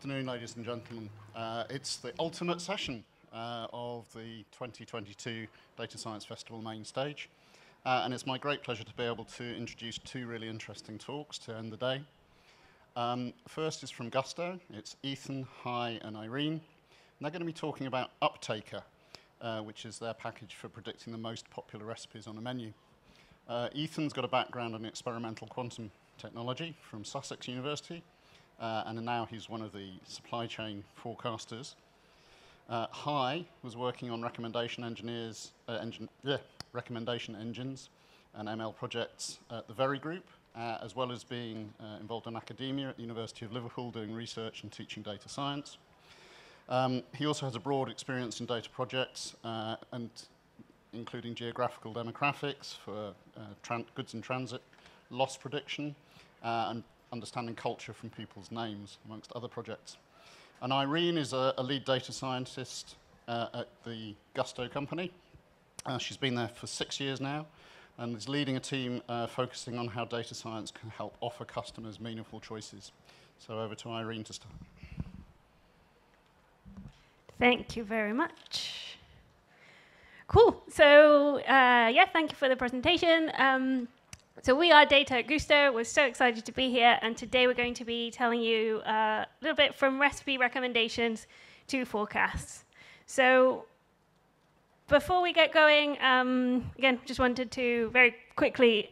afternoon, ladies and gentlemen. It's the ultimate session of the 2022 Data Science Festival main stage. And it's my great pleasure to be able to introduce two really interesting talks to end the day. First is from Gousto. It's Ethan, Hai, and Irene. And they're going to be talking about Uptaker, which is their package for predicting the most popular recipes on a menu. Ethan's got a background in experimental quantum technology from Sussex University, and now he's one of the supply chain forecasters. Hai was working on recommendation engines and ML projects at the Very Group, as well as being involved in academia at the University of Liverpool doing research and teaching data science. He also has a broad experience in data projects, and including geographical demographics for goods in transit, loss prediction, and understanding culture from people's names, amongst other projects. And Irene is a lead data scientist at the Gousto company. She's been there for 6 years now, and is leading a team focusing on how data science can help offer customers meaningful choices. So over to Irene to start. Thank you very much. Cool. So yeah, thank you for the presentation. So we are Data at Gousto. We're so excited to be here, and today we're going to be telling you a little bit from recipe recommendations to forecasts. So before we get going, again, just wanted to very quickly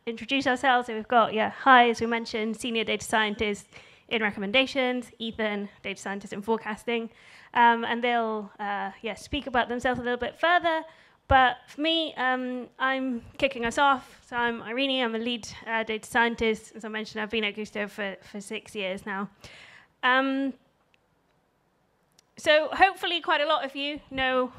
introduce ourselves. So we've got, Hai, as we mentioned, senior data scientist in recommendations, Ethan, data scientist in forecasting, and they'll speak about themselves a little bit further. But for me, I'm kicking us off. So I'm Irene. I'm a lead data scientist. As I mentioned, I've been at Gousto for 6 years now. So hopefully quite a lot of you know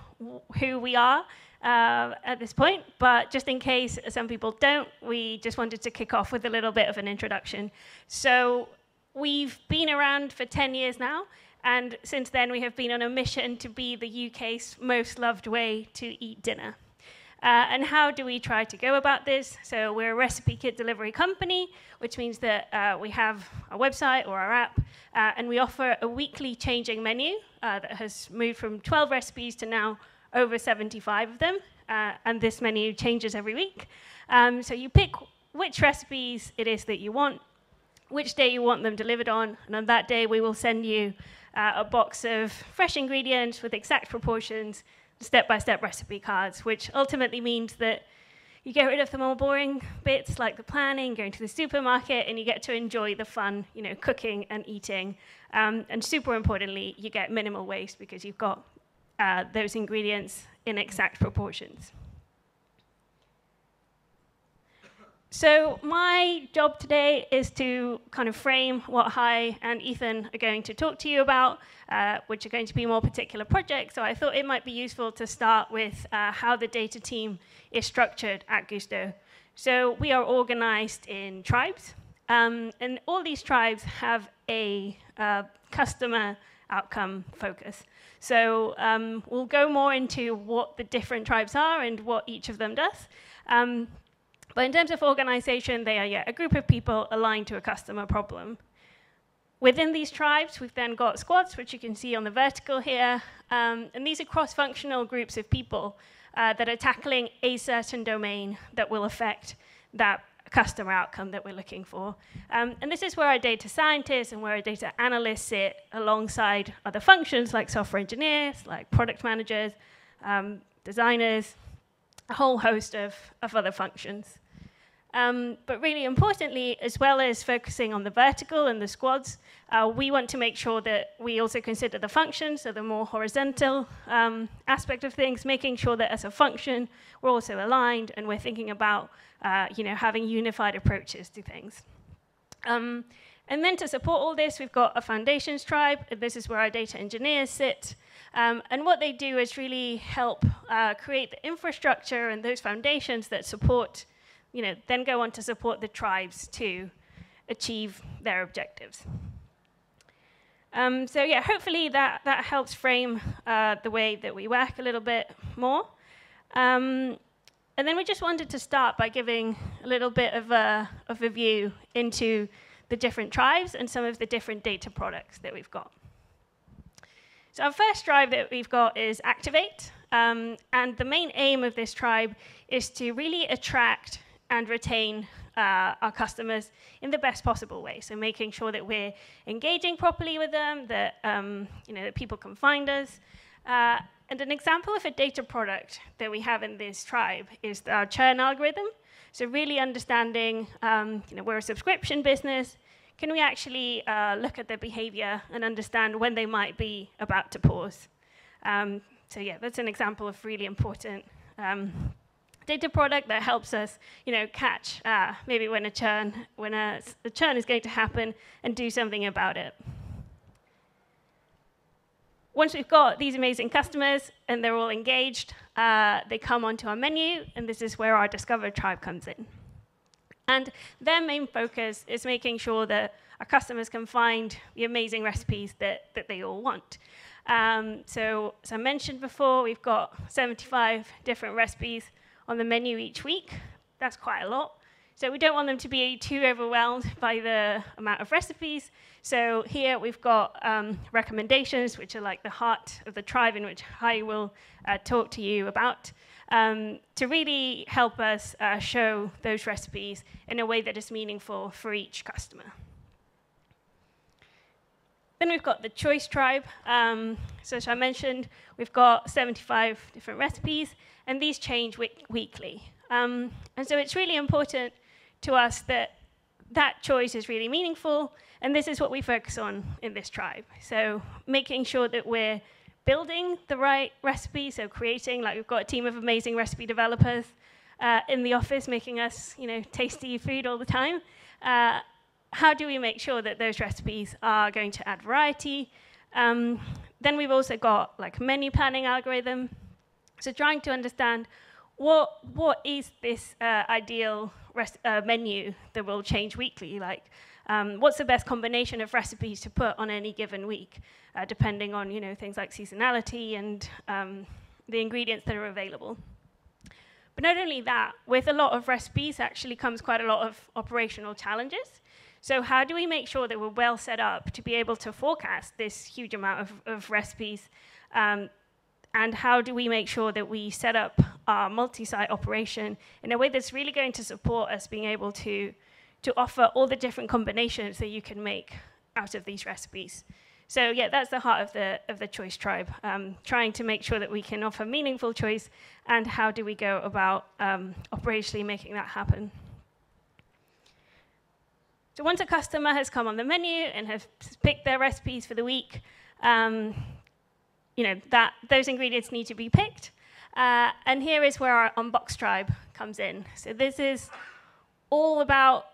who we are at this point. But just in case some people don't, we just wanted to kick off with a little bit of an introduction. So we've been around for 10 years now. And since then, we have been on a mission to be the UK's most loved way to eat dinner. And how do we try to go about this? So we're a recipe kit delivery company, which means that we have a website or our app, and we offer a weekly changing menu that has moved from 12 recipes to now over 75 of them. And this menu changes every week. So you pick which recipes it is that you want, which day you want them delivered on, and on that day we will send you a box of fresh ingredients with exact proportions, step-by-step recipe cards, which ultimately means that you get rid of the more boring bits like the planning, going to the supermarket, and you get to enjoy the fun, cooking and eating. And super importantly, you get minimal waste because you've got those ingredients in exact proportions. So my job today is to kind of frame what Hai and Ethan are going to talk to you about, which are going to be more particular projects. So I thought it might be useful to start with how the data team is structured at Gousto. So we are organized in tribes, and all these tribes have a customer outcome focus. So we'll go more into what the different tribes are and what each of them does. But in terms of organization, they are a group of people aligned to a customer problem. Within these tribes, we've then got squads, which you can see on the vertical here. And these are cross-functional groups of people that are tackling a certain domain that will affect that customer outcome that we're looking for. And this is where our data scientists and where our data analysts sit alongside other functions like software engineers, like product managers, designers, a whole host of other functions. But really importantly, as well as focusing on the vertical and the squads, we want to make sure that we also consider the functions, so the more horizontal aspect of things, making sure that as a function, we're also aligned and we're thinking about having unified approaches to things. And then to support all this, we've got a foundations tribe. This is where our data engineers sit. And what they do is really help create the infrastructure and those foundations that support, then go on to support the tribes to achieve their objectives. So yeah, hopefully that helps frame the way that we work a little bit more. And then we just wanted to start by giving a little bit of a view into the different tribes and some of the different data products that we've got. So our first tribe that we've got is Activate. And the main aim of this tribe is to really attract and retain our customers in the best possible way. So making sure that we're engaging properly with them, that, that people can find us. And an example of a data product that we have in this tribe is our churn algorithm. So really understanding, we're a subscription business. Can we actually look at their behavior and understand when they might be about to pause? So yeah, that's an example of really important data product that helps us, catch maybe when a churn is going to happen and do something about it. Once we've got these amazing customers and they're all engaged, they come onto our menu, and this is where our Discover tribe comes in. And their main focus is making sure that our customers can find the amazing recipes that they all want. So as I mentioned before, we've got 75 different recipes on the menu each week. That's quite a lot. So we don't want them to be too overwhelmed by the amount of recipes. So here we've got recommendations, which are like the heart of the tribe, in which I will talk to you about, to really help us show those recipes in a way that is meaningful for each customer. Then we've got the choice tribe. So as I mentioned, we've got 75 different recipes, and these change weekly. And so it's really important to us that that choice is really meaningful, and this is what we focus on in this tribe. So making sure that we're building the right recipe, so creating, like we've got a team of amazing recipe developers in the office making us, tasty food all the time. How do we make sure that those recipes are going to add variety? Then we've also got like a menu planning algorithm. So trying to understand what is this ideal menu that will change weekly? Like, what's the best combination of recipes to put on any given week, depending on things like seasonality and the ingredients that are available. But not only that, with a lot of recipes actually comes quite a lot of operational challenges. So how do we make sure that we're well set up to be able to forecast this huge amount of recipes? And how do we make sure that we set up our multi-site operation in a way that's really going to support us being able to offer all the different combinations that you can make out of these recipes? So yeah, that's the heart of the choice tribe, trying to make sure that we can offer meaningful choice, and how do we go about operationally making that happen. So once a customer has come on the menu and has picked their recipes for the week, those ingredients need to be picked. And here is where our Unbox tribe comes in. So this is all about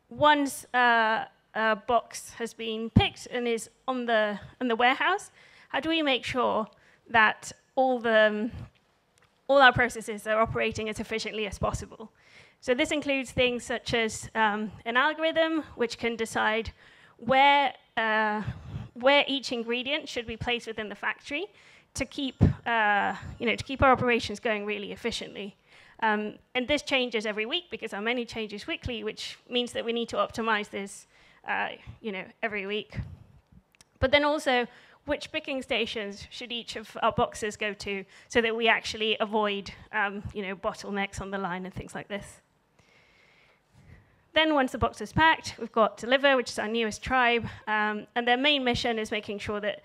once a box has been picked and is on the warehouse, how do we make sure that all our processes are operating as efficiently as possible? So this includes things such as an algorithm which can decide where each ingredient should be placed within the factory to keep our operations going really efficiently. And this changes every week because our menu changes weekly, which means that we need to optimize this every week. But then also, which picking stations should each of our boxes go to so that we actually avoid bottlenecks on the line and things like this. Then once the box is packed, we've got Deliver, which is our newest tribe, and their main mission is making sure that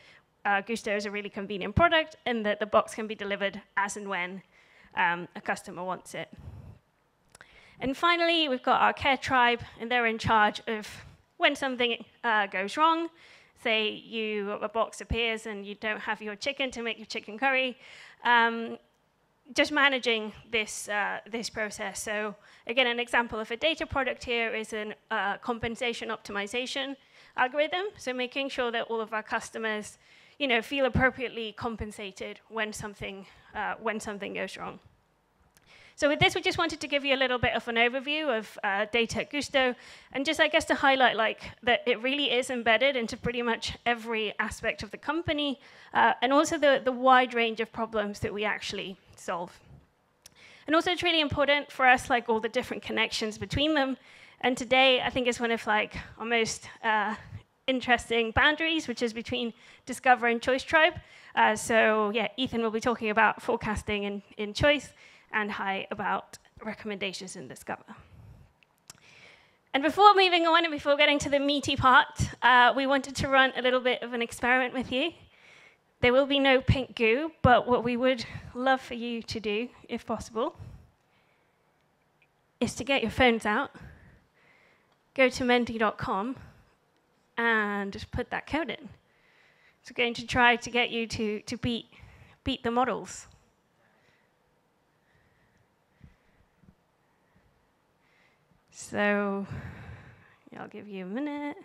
Gousto is a really convenient product and that the box can be delivered as and when a customer wants it. And finally, we've got our Care tribe, and they're in charge of when something goes wrong. Say a box appears and you don't have your chicken to make your chicken curry. Just managing this process. So again, an example of a data product here is a compensation optimization algorithm. So making sure that all of our customers, feel appropriately compensated when something goes wrong. So with this, we just wanted to give you a little bit of an overview of data at Gousto, and just, I guess, to highlight that it really is embedded into pretty much every aspect of the company, and also the wide range of problems that we actually solve. And also, it's really important for us, all the different connections between them, And today, I think it's one of like our most interesting boundaries, which is between Discover and Choice Tribe. So yeah, Ethan will be talking about forecasting in Choice, and Hai about recommendations in Discover. And before moving on and before getting to the meaty part, we wanted to run a little bit of an experiment with you. There will be no pink goo, but what we would love for you to do, if possible, is to get your phones out, go to menti.com, and just put that code in. So we're going to try to get you to beat the models. So yeah, I'll give you a minute.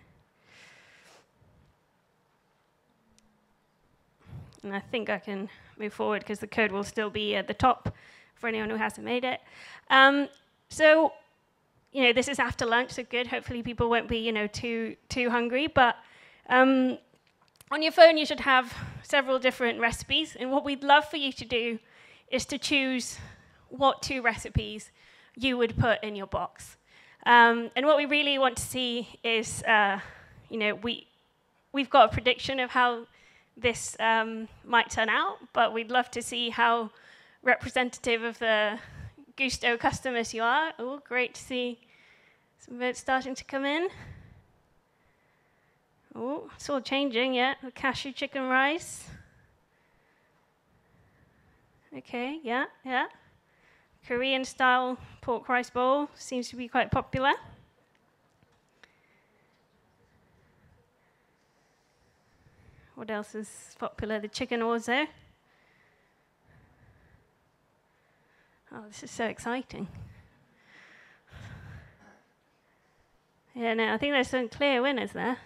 And I think I can move forward because the code will still be at the top for anyone who hasn't made it. So, you know, this is after lunch, so good. Hopefully people won't be, you know, too hungry. But on your phone, you should have several different recipes. And what we'd love for you to do is to choose what 2 recipes you would put in your box. And what we really want to see is, you know, we've got a prediction of how this might turn out, but we'd love to see how representative of the Gousto customers you are. Oh, great to see some votes starting to come in. Oh, it's all changing, yeah. The cashew chicken rice. Okay, yeah. Korean style pork rice bowl seems to be quite popular. What else is popular? The chicken orzo. Oh, this is so exciting. Yeah, no, I think there's some clear winners there.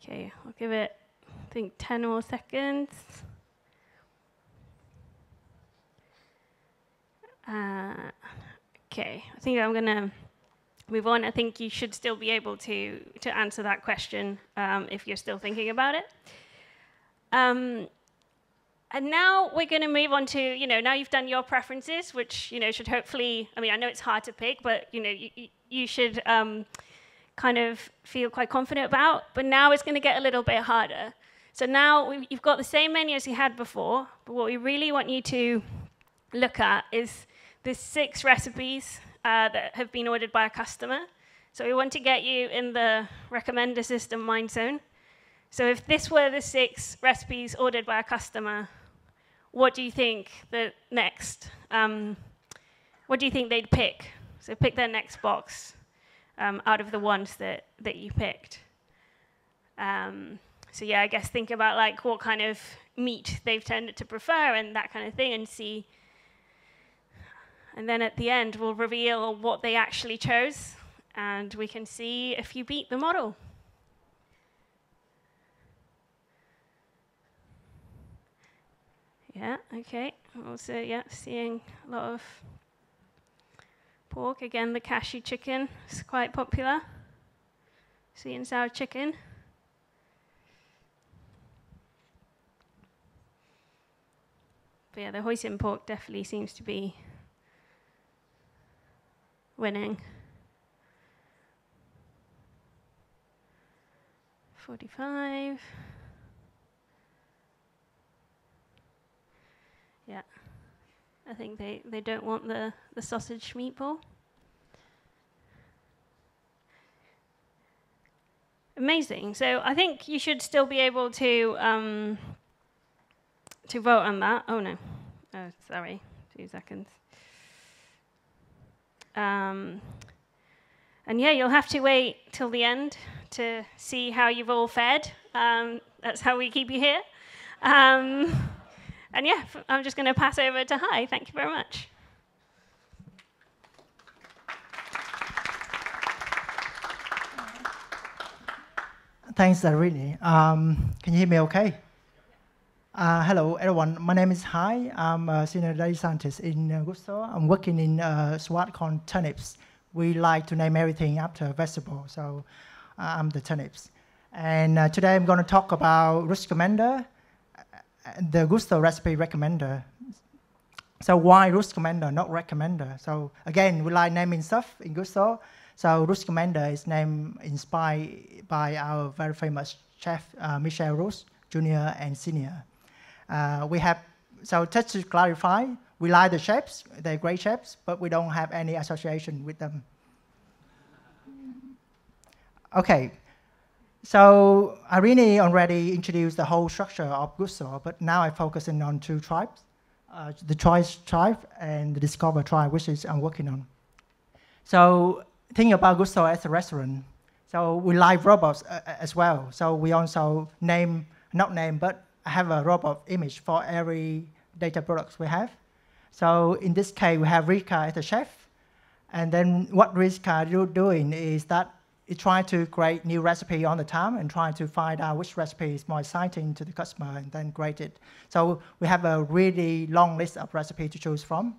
Okay, I'll give it, I think, 10 more seconds. Okay, I think I'm going to move on. I think you should still be able to answer that question if you're still thinking about it. And now we're going to move on to, you know, now you've done your preferences, which, you know, should hopefully, I mean, I know it's hard to pick, but, you know, you should kind of feel quite confident about. But now it's going to get a little bit harder. So now you've got the same menu as you had before, but what we really want you to look at is the 6 recipes that have been ordered by a customer. So we want to get you in the recommender system mind zone. So if this were the 6 recipes ordered by a customer, what do you think the next, what do you think they'd pick? So pick their next box out of the ones that you picked. So yeah, I guess think about like what kind of meat they've tended to prefer and that kind of thing, and see. And then at the end, we'll reveal what they actually chose, and we can see if you beat the model. Yeah, okay. Also, yeah, seeing a lot of pork. Again, the cashew chicken is quite popular. Sweet and sour chicken. But yeah, the hoisin pork definitely seems to be winning. 45. Yeah, I think they don't want the sausage meatball. Amazing. So I think you should still be able to vote on that. Oh no, oh sorry, 2 seconds. And yeah, you'll have to wait till the end to see how you've all fared. That's how we keep you here. And yeah, I'm just going to pass over to Hai. Thank you very much. Thanks, Irene. Can you hear me okay? Hello, everyone. My name is Hai. I'm a senior data scientist in Gousto. I'm working in SWAT called turnips. We like to name everything after vegetable, so I'm the turnips. And today I'm going to talk about Rouxcommender, the Gousto recipe recommender. So why Rouxcommender, not recommender? So again, we like naming stuff in Gousto. So Rouxcommender is named inspired by our very famous chef, Michel Roux, Junior and Senior. So just to clarify, we like the chefs, they're great chefs, but we don't have any association with them. Okay, so Irene already introduced the whole structure of Gousto, but now I'm focusing on two tribes, the choice tribe and the discover tribe, which is I'm working on. So think about Gousto as a restaurant. So we like robots as well. So we also but have a robot image for every data products we have. So in this case, we have Rika as a chef. And then what Rika doing is that it tries to create new recipe on the time and trying to find out which recipe is more exciting to the customer and then create it. So we have a really long list of recipes to choose from.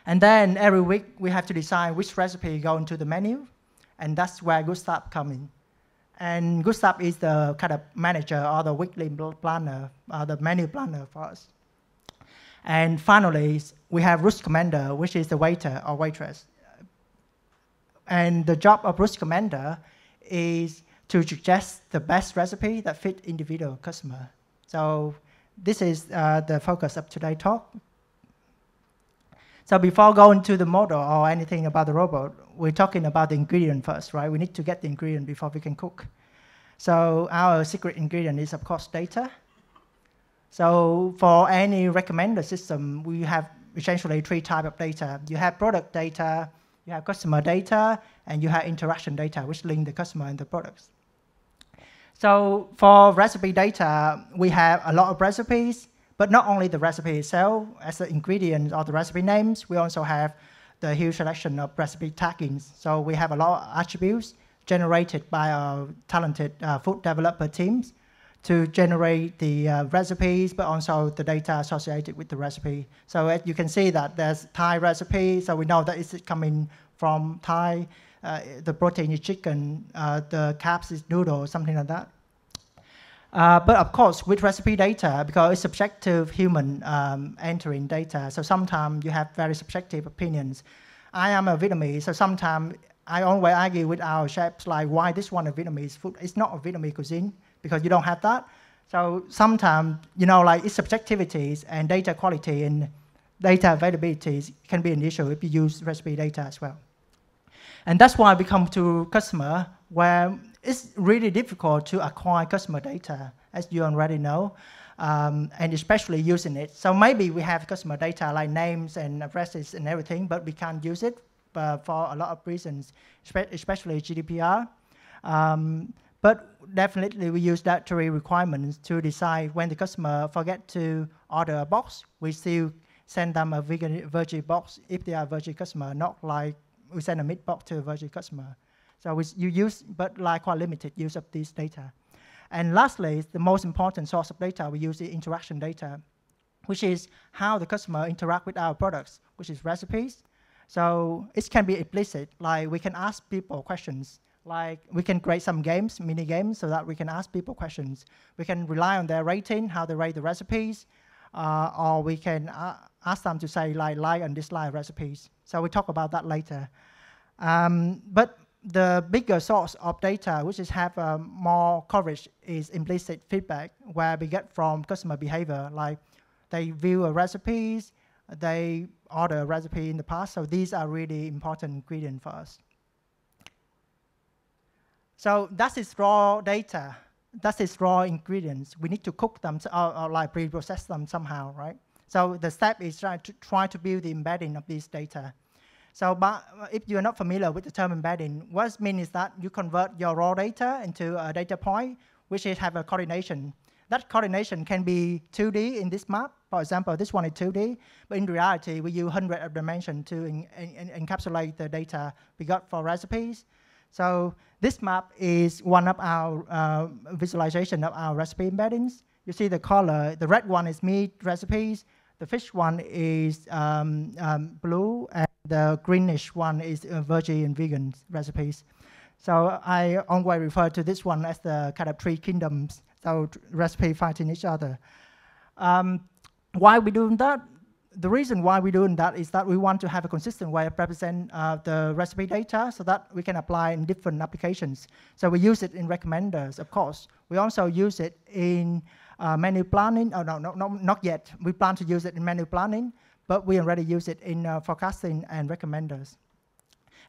And then every week, we have to decide which recipe go into the menu. And that's where Gousto comes in. And Gousto is the kind of manager or the weekly planner, the menu planner for us. And finally, we have Rouxcommender, which is the waiter or waitress. And the job of Rouxcommender is to suggest the best recipe that fit individual customer. So this is the focus of today's talk. So before going to the model or anything about the robot, we're talking about the ingredient first, right? We need to get the ingredient before we can cook. So our secret ingredient is, of course, data. So for any recommender system, we have essentially three types of data. You have product data, you have customer data, and you have interaction data, which link the customer and the products. So for recipe data, we have a lot of recipes, but not only the recipe itself as the ingredients or the recipe names, we also have the huge selection of recipe taggings. So we have a lot of attributes generated by our talented food developer teams to generate the recipes, but also the data associated with the recipe. So as you can see that there's Thai recipe, so we know that it's coming from Thai, the protein is chicken, the carbs is noodle, something like that. But of course, with recipe data, because it's subjective human entering data, so sometimes you have very subjective opinions. I am a Vietnamese, so sometimes I always argue with our chefs, like why this one is Vietnamese food. It's not a Vietnamese cuisine, because you don't have that. So sometimes, like it's subjectivities and data quality and data availability can be an issue if you use recipe data as well. And that's why we come to customer, where it's really difficult to acquire customer data, as you already know, and especially using it. So maybe we have customer data like names and addresses and everything, but we can't use it for a lot of reasons, especially GDPR. But definitely we use dietary requirements to decide when the customer forget to order a box, we still send them a veggie box if they are a veggie customer, not like we send a meat box to a veggie customer. So you use, but like quite limited use of this data. And lastly, the most important source of data we use is interaction data, which is how the customer interact with our products, which is recipes. So it can be implicit, like we can ask people questions, like we can create some games, mini games, so that we can ask people questions. We can rely on their rating, how they rate the recipes, or we can ask them to say like and dislike recipes. So we talk about that later. But the bigger source of data, which is have more coverage, is implicit feedback, where we get from customer behavior, like they view a recipes, they order a recipe in the past. So these are really important ingredients for us. So that is raw data. That is raw ingredients. We need to cook them or like pre-process them somehow, right? So the step is try to build the embedding of this data. So but if you're not familiar with the term embedding, what it means is that you convert your raw data into a data point, which is have a coordination. That coordination can be 2D in this map. For example, this one is 2D, but in reality, we use hundreds of dimensions to encapsulate the data we got for recipes. So this map is one of our visualization of our recipe embeddings. You see the color, the red one is meat recipes, the fish one is blue, and the greenish one is veggie and vegan recipes. So I always refer to this one as the kind of three kingdoms, so recipe fighting each other. Why are we doing that? the reason why we're doing that is that we want to have a consistent way of represent the recipe data so that we can apply in different applications. So we use it in recommenders, of course. We also use it in menu planning. Oh, no, not yet. We plan to use it in menu planning, but we already use it in forecasting and recommenders.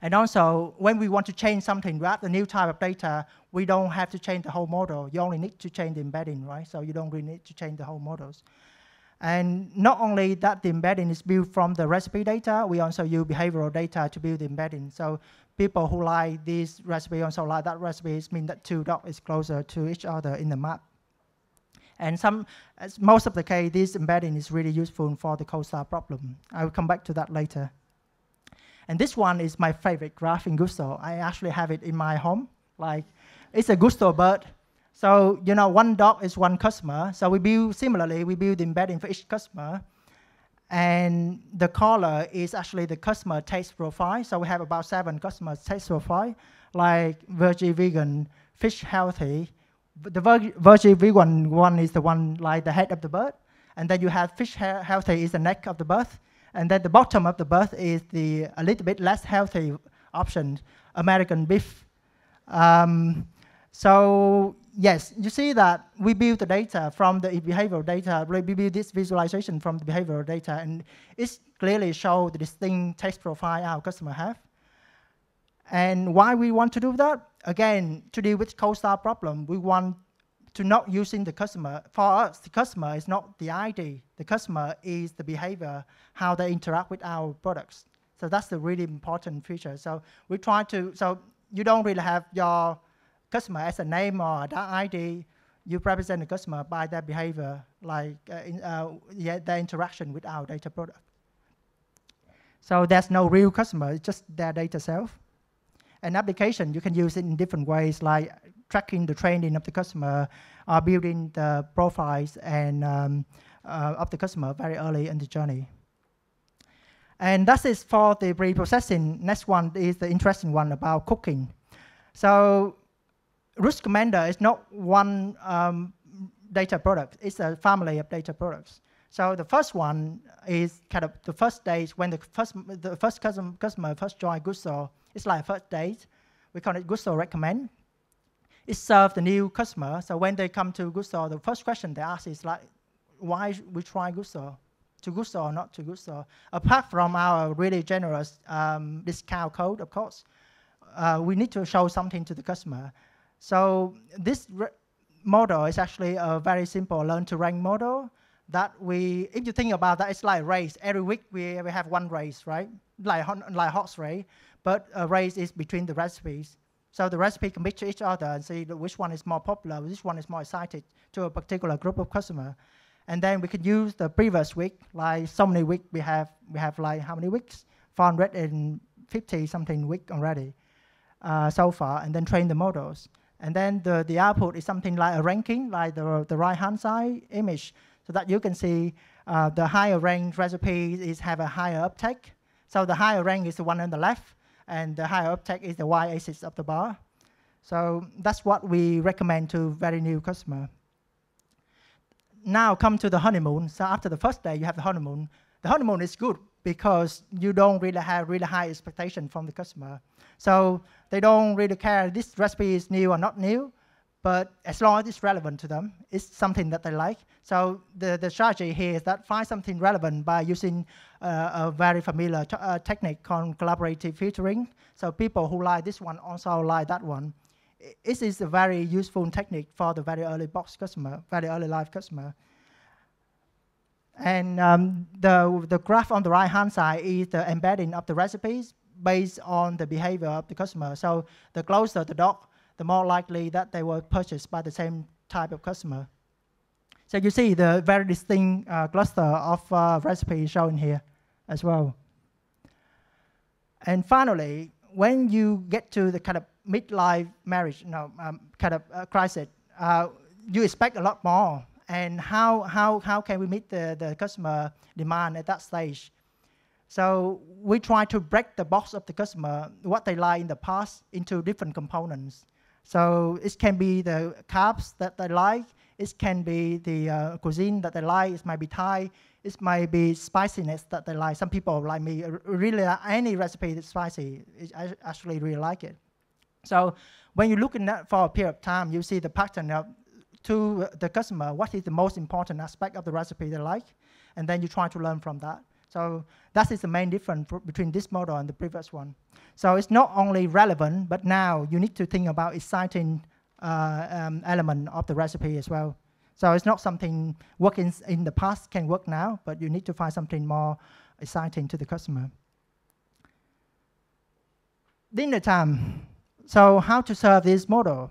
And also, when we want to change something, we add a new type of data, we don't have to change the whole model. You only need to change the embedding, right? So you don't really need to change the whole models. And not only that the embedding is built from the recipe data, we also use behavioral data to build the embedding. So people who like this recipe also like that recipe, it means that two dogs is closer to each other in the map. And most of the case, this embedding is really useful for the co-star problem. I will come back to that later. And this one is my favorite graph in Gousto. I actually have it in my home. Like, it's a Gousto bird. So, you know, one dog is one customer. So we build, similarly, we build embedding for each customer. And the color is actually the customer taste profile. So we have about 7 customers taste profile, like veggie, vegan, fish healthy. The veggie vegan one is the one like the head of the bird. And then you have fish healthy is the neck of the bird. And then the bottom of the bird is the a little bit less healthy option, American beef. So yes, you see that we build the data from the behavioral data. We build this visualization from the behavioral data, and it clearly shows the distinct taste profile our customer have. And why we want to do that? Again, to deal with co-star problem, we want to not using the customer. For us, the customer is not the ID. The customer is the behavior, how they interact with our products. So that's the really important feature. So we try to, so you don't really have your customer as a name or the ID. You represent the customer by their behavior, like their interaction with our data product. So there's no real customer, it's just their data self. An application, you can use it in different ways, like tracking the training of the customer, or building the profiles and of the customer very early in the journey. And that is for the pre-processing. Next one is the interesting one about cooking. So Rouxcommender is not one data product. It's a family of data products. So the first one is kind of the first days when the first customer first joined Gousto. It's like first date. We call it Gousto recommend. It serves the new customer. So when they come to Gousto, the first question they ask is like, why we try Gousto? To Gousto or not to Gousto? Apart from our really generous discount code, of course, we need to show something to the customer. So this model is actually a very simple learn-to-rank model that we, if you think about that, it's like a race. Every week we have one race, right? Like horse race, but a race is between the recipes. So the recipe compete to each other and see which one is more popular, which one is more excited to a particular group of customer. And then we can use the previous week, like so many weeks we have like how many weeks? 450 something week already so far, and then train the models. And then the output is something like a ranking, like the right-hand side image, so that you can see the higher ranked recipes have a higher uptake. So the higher rank is the one on the left, and the higher uptake is the y-axis of the bar. So that's what we recommend to very new customer. Now come to the honeymoon. So after the first day, you have the honeymoon. The honeymoon is good because you don't really have really high expectation from the customer. So they don't really care this recipe is new or not new, but as long as it's relevant to them, it's something that they like. So the strategy here is that find something relevant by using a very familiar technique called collaborative filtering. So people who like this one also like that one. This is a very useful technique for the very early box customer, very early life customer. And the graph on the right-hand side is the embedding of the recipes based on the behavior of the customer. So the closer the dog, the more likely that they will purchase by the same type of customer. So you see the very distinct cluster of recipes shown here as well. And finally, when you get to the kind of midlife marriage, kind of crisis, you expect a lot more. And how can we meet the customer demand at that stage? So we try to break the box of the customer, what they like in the past, into different components. So it can be the carbs that they like. It can be the cuisine that they like. It might be Thai. It might be spiciness that they like. Some people like me really like any recipe that's spicy. I actually really like it. So when you're looking at for a period of time, you see the pattern of to the customer, what is the most important aspect of the recipe they like, and then you try to learn from that. So that is the main difference between this model and the previous one. So it's not only relevant, but now you need to think about exciting element of the recipe as well. So it's not something working in the past can work now, but you need to find something more exciting to the customer. Dinner time. So how to serve this model?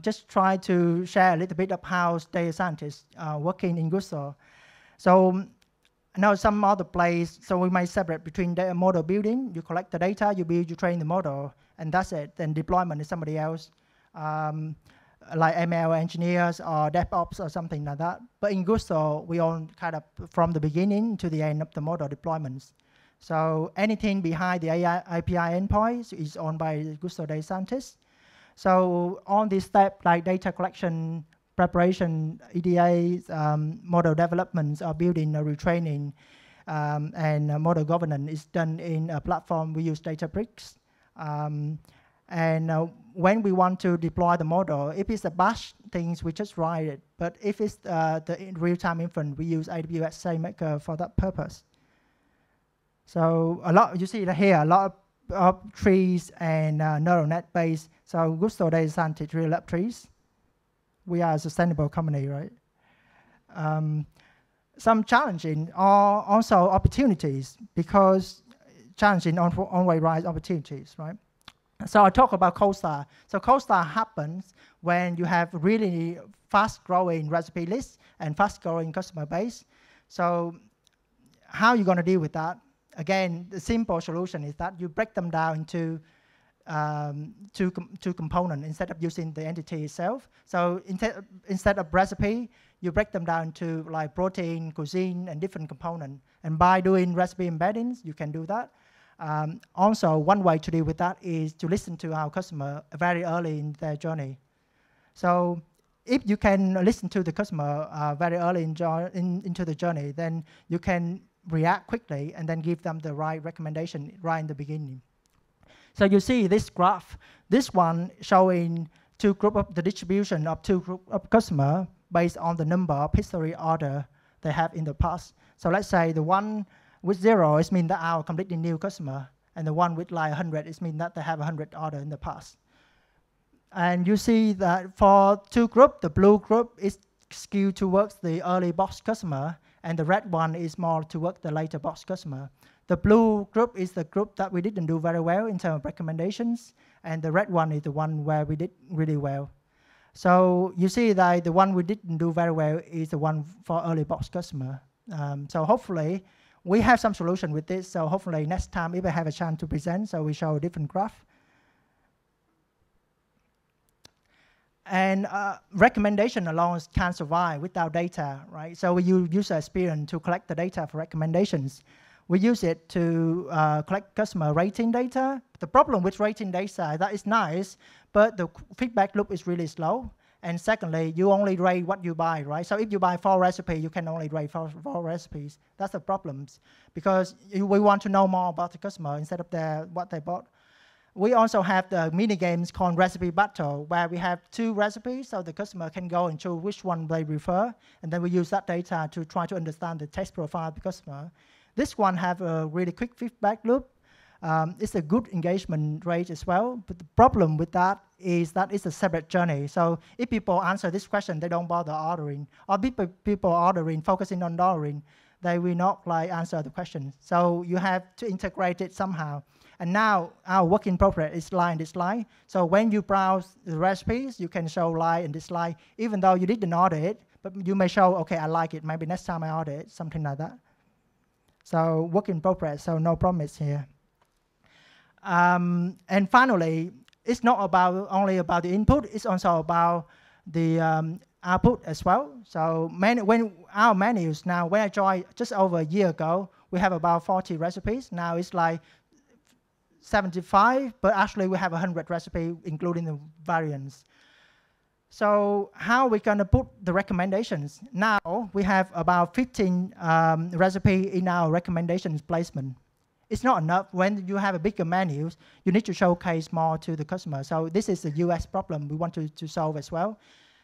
Just try to share a little bit of how data scientists working in Gousto. So now some other place, so we might separate between the model building. You collect the data, you build, you train the model, and that's it. Then deployment is somebody else. Like ML engineers or DevOps or something like that. But in Gousto, we own kind of from the beginning to the end of the model deployments. So anything behind the API endpoints is owned by Gousto data scientists. So on this step, like data collection, preparation, EDA, model developments, or building, or retraining, and model governance is done in a platform. We use Databricks. And when we want to deploy the model, if it's a batch things, we just write it. But if it's the real-time inference, we use AWS SageMaker for that purpose. So a lot, you see here, a lot of trees and neural net based. So Gousto data scientists really love trees. We are a sustainable company, right? Some challenging are also opportunities, because challenging always rise opportunities, right? So I talk about cold start. So cold start happens when you have really fast-growing recipe lists and fast-growing customer base. So how are you going to deal with that? Again, the simple solution is that you break them down into two components instead of using the entity itself. So instead of recipe, you break them down to like protein, cuisine, and different components. And by doing recipe embeddings, you can do that. Also, one way to deal with that is to listen to our customer very early in their journey. So if you can listen to the customer very early into the journey, then you can react quickly and then give them the right recommendation right in the beginning. So you see this graph, this one showing two group of the distribution of two group of customer based on the number of history order they have in the past. So let's say the one with 0 is mean that our completely new customer, and the one with like 100 is mean that they have 100 order in the past. And you see that for two group, the blue group is skewed towards the early box customer, and the red one is more towards the later box customer. The blue group is the group that we didn't do very well in terms of recommendations, and the red one is the one where we did really well. So you see that the one we didn't do very well is the one for early box customer. So hopefully, we have some solution with this, so hopefully next time if I have a chance to present, so we show a different graph. And recommendation alone can't survive without data, right? So we use user experience to collect the data for recommendations. We use it to collect customer rating data. The problem with rating data, that is nice, but the feedback loop is really slow. And secondly, you only rate what you buy, right? So if you buy 4 recipes, you can only rate 4 recipes. That's the problem, because we want to know more about the customer instead of what they bought. We also have the mini games called Recipe Battle, where we have 2 recipes, so the customer can go and choose which one they prefer, and then we use that data to try to understand the taste profile of the customer. This one have a really quick feedback loop. It's a good engagement rate as well, but the problem with that is that it's a separate journey. So if people answer this question, they don't bother ordering. Or people ordering, focusing on ordering, they will not like answer the question. So you have to integrate it somehow. And now our work in progress is line dislike. So when you browse the recipes, you can show like and dislike, even though you didn't order it, but you may show, okay, I like it. Maybe next time I order it, something like that. So work in progress, so no promise here. And finally, it's not only about the input, it's also about the output as well. So when our menus now, when I joined just over a year ago, we have about 40 recipes. Now it's like 75, but actually we have 100 recipes, including the variants. So how we're going to put the recommendations? Now we have about 15 recipe in our recommendations placement. It's not enough. When you have a bigger menu, you need to showcase more to the customer. So this is a US problem we want to solve as well.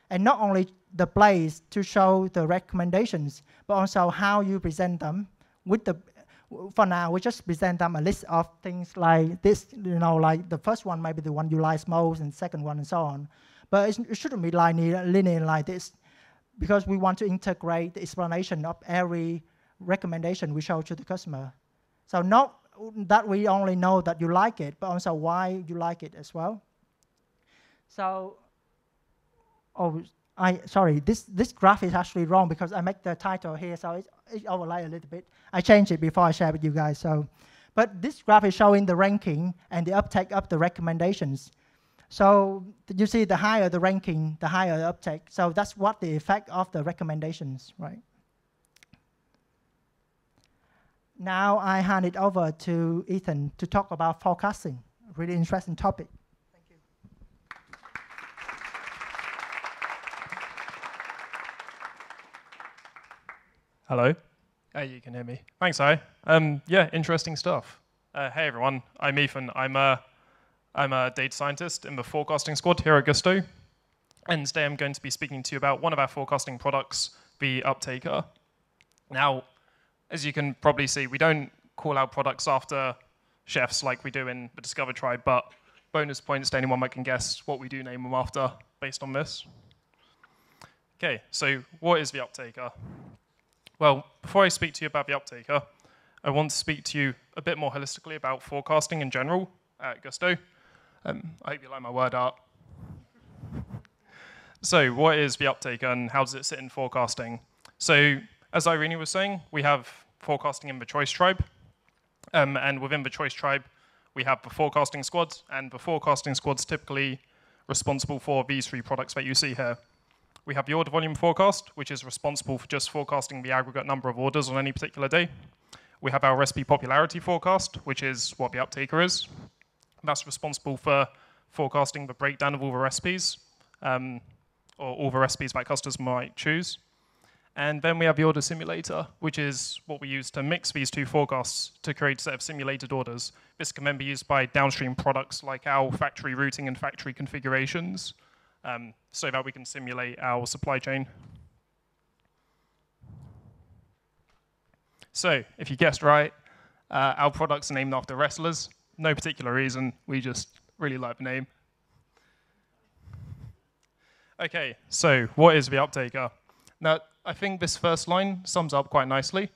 And not only the place to show the recommendations, but also how you present them. For now, we just present them a list of things like this, like the first one might be the one you like most, and second one, and so on. But it shouldn't be linear like this, because we want to integrate the explanation of every recommendation we show to the customer. So not that we only know that you like it, but also why you like it as well. So, sorry, this graph is actually wrong because I make the title here, so it overlay a little bit. I changed it before I share with you guys. But this graph is showing the ranking and the uptake of the recommendations. So you see, the higher the ranking, the higher the uptake. So that's what the effect of the recommendations, right? Now I hand it over to Ethan to talk about forecasting. A really interesting topic. Thank you. Hello. You can hear me. Thanks, Hi. Yeah, interesting stuff. Hey, everyone. I'm Ethan. I'm a data scientist in the forecasting squad here at Gousto. And today I'm going to be speaking to you about one of our forecasting products, the Uptaker. Now, as you can probably see, we don't call our products after chefs like we do in the Discover Tribe, but bonus points to anyone that can guess what we do name them after based on this. Okay, so what is the Uptaker? Well, before I speak to you about the Uptaker, I want to speak to you a bit more holistically about forecasting in general at Gousto. I hope you like my word art. So what is the Uptaker and how does it sit in forecasting? So as Irene was saying, we have forecasting in the choice tribe. And within the choice tribe, we have the forecasting squad. And the forecasting squad's typically responsible for these three products that you see here. We have the order volume forecast, which is responsible for just forecasting the aggregate number of orders on any particular day. We have our recipe popularity forecast, which is what the Uptaker is. That's responsible for forecasting the breakdown of all the recipes, or all the recipes that customers might choose. And then we have the order simulator, which is what we use to mix these two forecasts to create a set of simulated orders. This can then be used by downstream products like our factory routing and factory configurations, so that we can simulate our supply chain. So, if you guessed right, our products are named after wrestlers. No particular reason, we just really like the name. Okay, so what is the Uptaker? Now, I think this first line sums up quite nicely.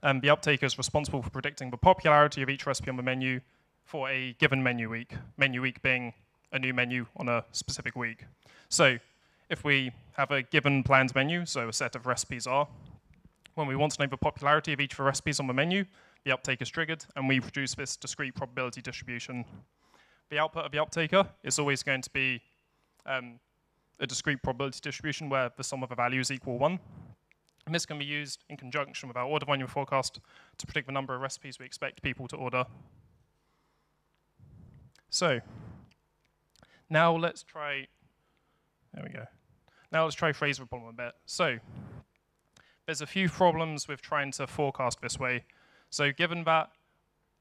The Uptaker is responsible for predicting the popularity of each recipe on the menu for a given menu week being a new menu on a specific week. So if we have a given planned menu, so a set of recipes are, when we want to know the popularity of each of the recipes on the menu, the Uptaker is triggered, and we produce this discrete probability distribution. The output of the Uptaker is always going to be a discrete probability distribution where the sum of the values equal 1. And this can be used in conjunction with our order volume forecast to predict the number of recipes we expect people to order. So now let's try, there we go. Now let's try phrase the problem a bit. So there's a few problems with trying to forecast this way. So given that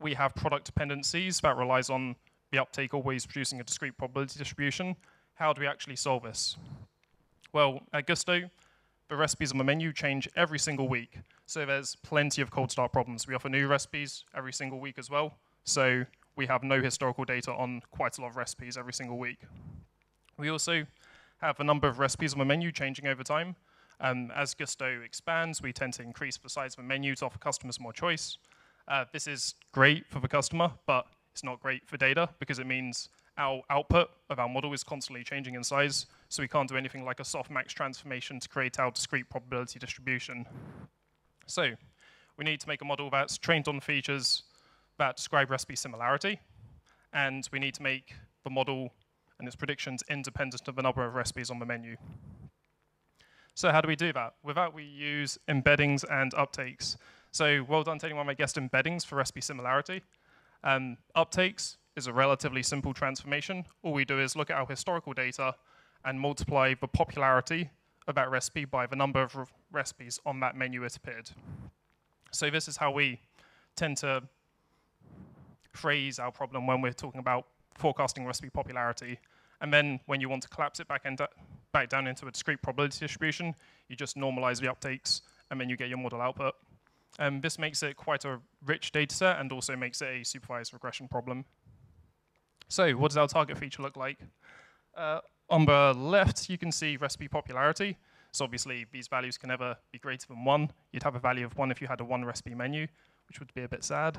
we have product dependencies that relies on the Uptaker always producing a discrete probability distribution, how do we actually solve this? Well, at Gousto, the recipes on the menu change every single week. So there's plenty of cold start problems. We offer new recipes every single week as well. So we have no historical data on quite a lot of recipes every single week. We also have a number of recipes on the menu changing over time. As Gousto expands, we tend to increase the size of the menu to offer customers more choice. This is great for the customer, but it's not great for data because it means our output of our model is constantly changing in size, so we can't do anything like a softmax transformation to create our discrete probability distribution. So we need to make a model that's trained on features that describe recipe similarity, and we need to make the model and its predictions independent of the number of recipes on the menu. So how do we do that? With that, we use embeddings and uptakes. So well done to anyone that guessed embeddings for recipe similarity. Uptakes is a relatively simple transformation. All we do is look at our historical data and multiply the popularity of that recipe by the number of recipes on that menu it appeared. So this is how we tend to phrase our problem when we're talking about forecasting recipe popularity. And then when you want to collapse it back down into a discrete probability distribution, you just normalize the uptakes, and then you get your model output. This makes it quite a rich data set and also makes it a supervised regression problem. So what does our target feature look like? On the left, you can see recipe popularity. So obviously, these values can never be greater than 1. You'd have a value of 1 if you had a 1 recipe menu, which would be a bit sad.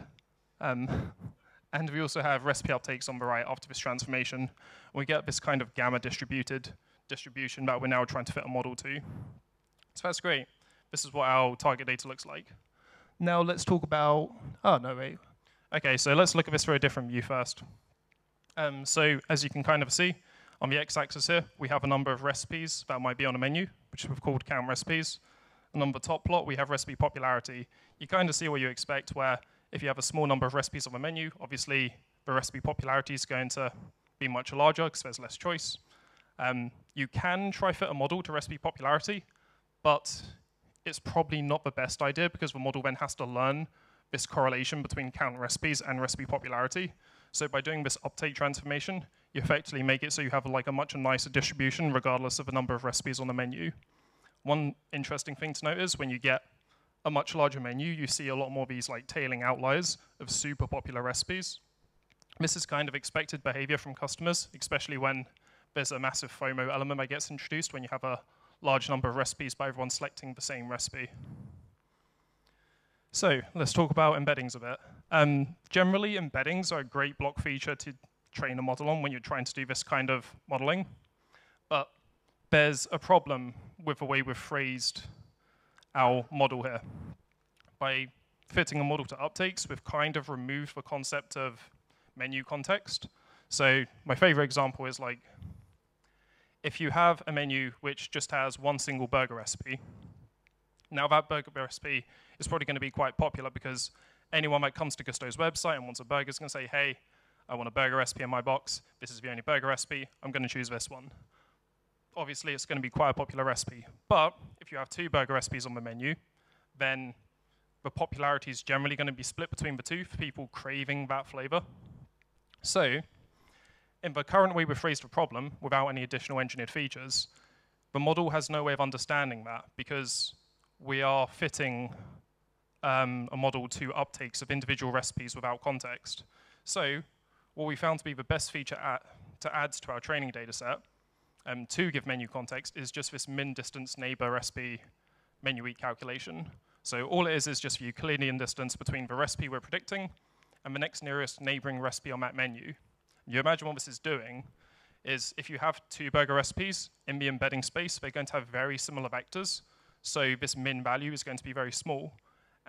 And we also have recipe uptakes on the right after this transformation. We get this kind of gamma distributed distribution that we're now trying to fit a model to. So that's great. This is what our target data looks like. Now let's talk about, oh, no, wait. Okay, so let's look at this through a different view first. So as you can kind of see, on the x-axis here, we have a number of recipes that might be on a menu, which we've called count recipes. And on the top plot, we have recipe popularity. You kind of see what you expect, where if you have a small number of recipes on the menu, obviously the recipe popularity is going to be much larger because there's less choice. You can try fit a model to recipe popularity, but it's probably not the best idea because the model then has to learn this correlation between count recipes and recipe popularity. So by doing this uptake transformation, you effectively make it so you have like a much nicer distribution regardless of the number of recipes on the menu. One interesting thing to note is when you get a much larger menu, you see a lot more of these like tailing outliers of super popular recipes. This is kind of expected behavior from customers, especially when there's a massive FOMO element that gets introduced when you have a large number of recipes by everyone selecting the same recipe. So let's talk about embeddings a bit. Generally, embeddings are a great block feature to train a model on when you're trying to do this kind of modeling. But there's a problem with the way we've phrased our model here. By fitting a model to uptakes, we've kind of removed the concept of menu context. So my favorite example is like, if you have a menu which just has one single burger recipe, now that burger recipe is probably going to be quite popular because anyone that comes to Gousto's website and wants a burger is going to say, hey, I want a burger recipe in my box. This is the only burger recipe. I'm going to choose this one. Obviously, it's going to be quite a popular recipe. But if you have 2 burger recipes on the menu, then the popularity is generally going to be split between the 2 for people craving that flavor. So in the current way we've phrased the problem, without any additional engineered features, the model has no way of understanding that because we are fitting a model to uptakes of individual recipes without context. So what we found to be the best feature to add to our training data set to give menu context is just this min distance neighbor recipe menu week calculation. So all it is just the Euclidean distance between the recipe we're predicting and the next nearest neighboring recipe on that menu. You imagine what this is doing is if you have 2 burger recipes in the embedding space, they're going to have very similar vectors. So this min value is going to be very small.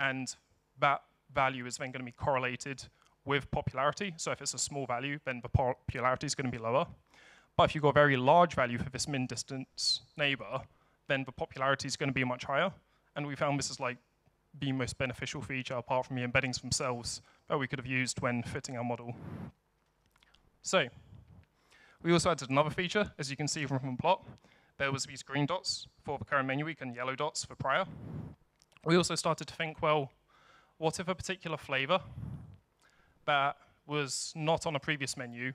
And that value is then going to be correlated with popularity. So if it's a small value, then the popularity is going to be lower. But if you've got a very large value for this min distance neighbor, then the popularity is going to be much higher. And we found this is like the most beneficial feature apart from the embeddings themselves that we could have used when fitting our model. So we also added another feature, as you can see from the plot. There was these green dots for the current menu week and yellow dots for prior. We also started to think, well, what if a particular flavor that was not on a previous menu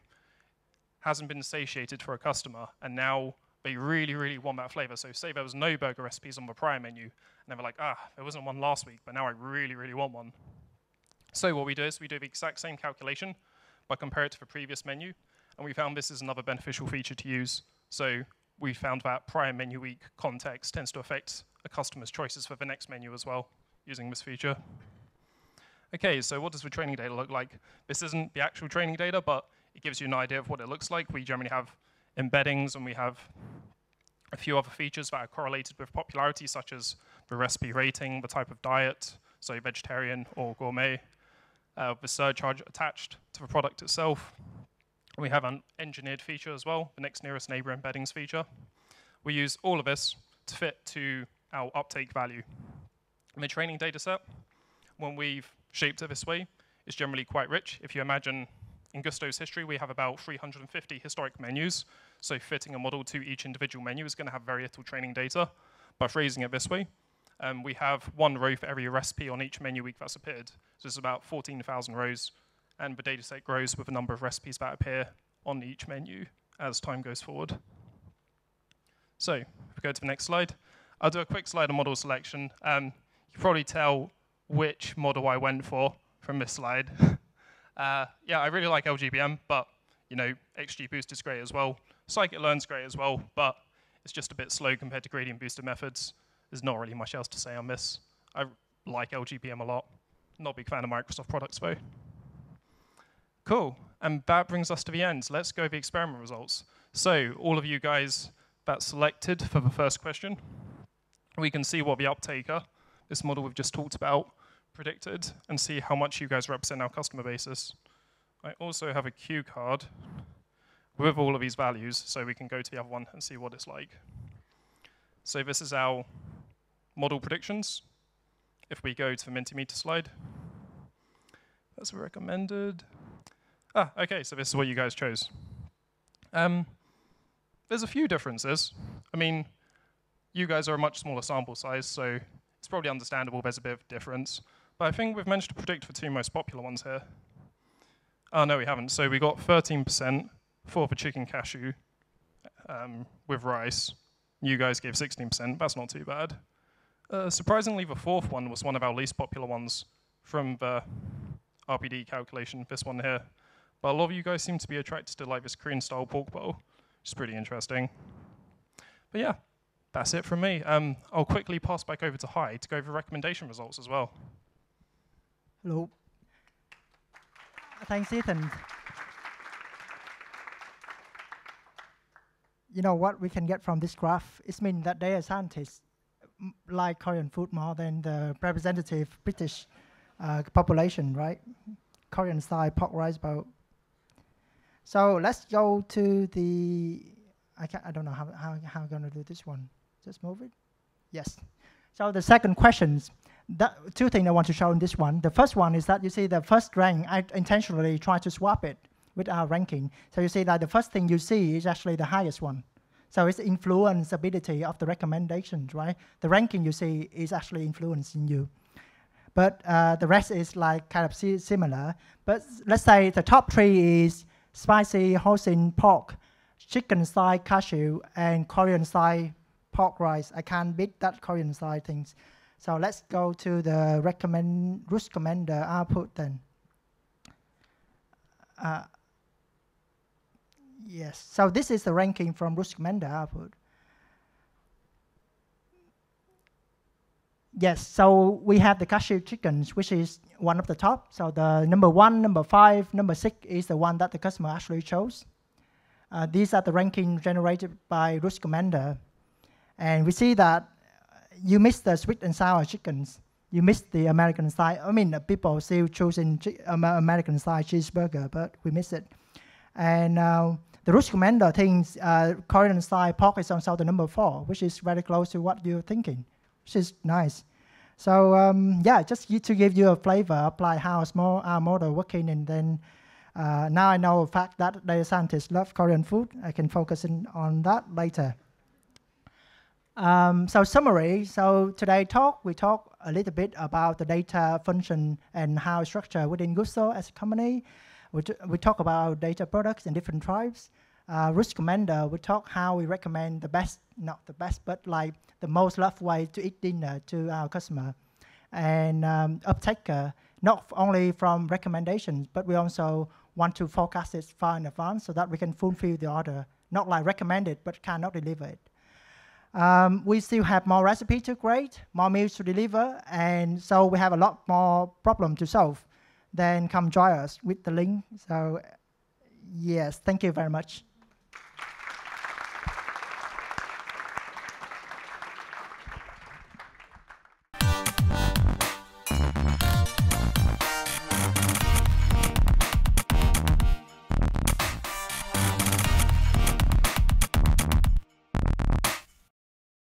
hasn't been satiated for a customer, and now they really, really want that flavor. So say there was no burger recipes on the prior menu, and they were like, there wasn't one last week, but now I really, really want one. So what we do is we do the exact same calculation, but compare it to the previous menu, and we found this is another beneficial feature to use. So we found that prior menu week context tends to affect a customer's choices for the next menu as well, using this feature. Okay, so what does the training data look like? This isn't the actual training data, but it gives you an idea of what it looks like. We generally have embeddings, and we have a few other features that are correlated with popularity, such as the recipe rating, the type of diet, so vegetarian or gourmet, the surcharge attached to the product itself. We have an engineered feature as well, the next nearest neighbor embeddings feature. We use all of this to fit to our uptake value. In the training data set, when we've shaped it this way, it's generally quite rich. If you imagine in Gousto's history, we have about 350 historic menus. So fitting a model to each individual menu is going to have very little training data. By phrasing it this way, we have one row for every recipe on each menu week that's appeared. So it's about 14,000 rows, and the dataset grows with the number of recipes that appear on each menu as time goes forward. So if we go to the next slide, I'll do a quick slide on model selection. You can probably tell which model I went for from this slide. Yeah, I really like LGBM, but XGBoost is great as well. Scikit-learn's great as well, but it's just a bit slow compared to gradient boosted methods. There's not really much else to say on this. I like LGBM a lot. Not a big fan of Microsoft products, though. Cool, and that brings us to the end. Let's go over the experiment results. So all of you guys that selected for the first question, we can see what the Uptaker, this model we've just talked about, predicted, and see how much you guys represent our customer basis. I also have a cue card with all of these values, so we can go to the other one and see what it's like. So this is our model predictions. If we go to the Mentimeter slide, that's recommended. Okay, so this is what you guys chose. There's a few differences. I mean, you guys are a much smaller sample size, so it's probably understandable there's a bit of difference. But I think we've managed to predict the two most popular ones here. Oh, no, we haven't. So we got 13% for the chicken cashew with rice. You guys gave 16%. That's not too bad. Surprisingly, the fourth one was one of our least popular ones from the RPD calculation, this one here. But a lot of you guys seem to be attracted to like this Korean-style pork bowl, which is pretty interesting. But yeah, that's it from me. I'll quickly pass back over to Hai to go over recommendation results as well. Hello. Thanks, Ethan. You know what we can get from this graph? It means that data scientists like Korean food more than the representative British population, right? Korean style pork rice bowl. So let's go to the, I don't know how I'm going to do this one. Just move it. Yes. So the second questions, two things I want to show in this one. The first one is that you see the first rank, I intentionally try to swap it with our ranking. So you see that the first thing you see is actually the highest one. So it's influenceability of the recommendations, right? The ranking you see is actually influencing you. But the rest is like kind of similar. But let's say the top three is spicy hoisin pork, chicken style cashew, and Korean style pork rice. I can't beat that Korean style things. So let's go to the Rouxcommender output then. Yes, so this is the ranking from Rouxcommender output. Yes, so we have the cashew chickens, which is one of the top. So the number 1, number 5, number 6 is the one that the customer actually chose. These are the ranking generated by Rouxcommender. And we see that you missed the sweet and sour chickens. You missed the American style. I mean, people still choosing American style cheeseburger, but we miss it. And the Rouxcommender thinks Korean style pork is also the number 4, which is very close to what you're thinking, which is nice. So yeah, just to give you a flavor, apply how small our model working, and then now I know the fact that data scientists love Korean food. I can focus on that later. So summary, so today we talk a little bit about the data function and how it's structured within Gousto as a company. We talk about data products in different tribes. Rouxcommender, we talk how we recommend the best, not the best, but like the most loved way to eat dinner to our customer. And Uptaker, not only from recommendations, but we also want to forecast it far in advance so that we can fulfill the order, not like recommend it, but cannot deliver it. We still have more recipe to grade, more meals to deliver, and so we have a lot more problem to solve. Then come join us with the link. So yes, thank you very much.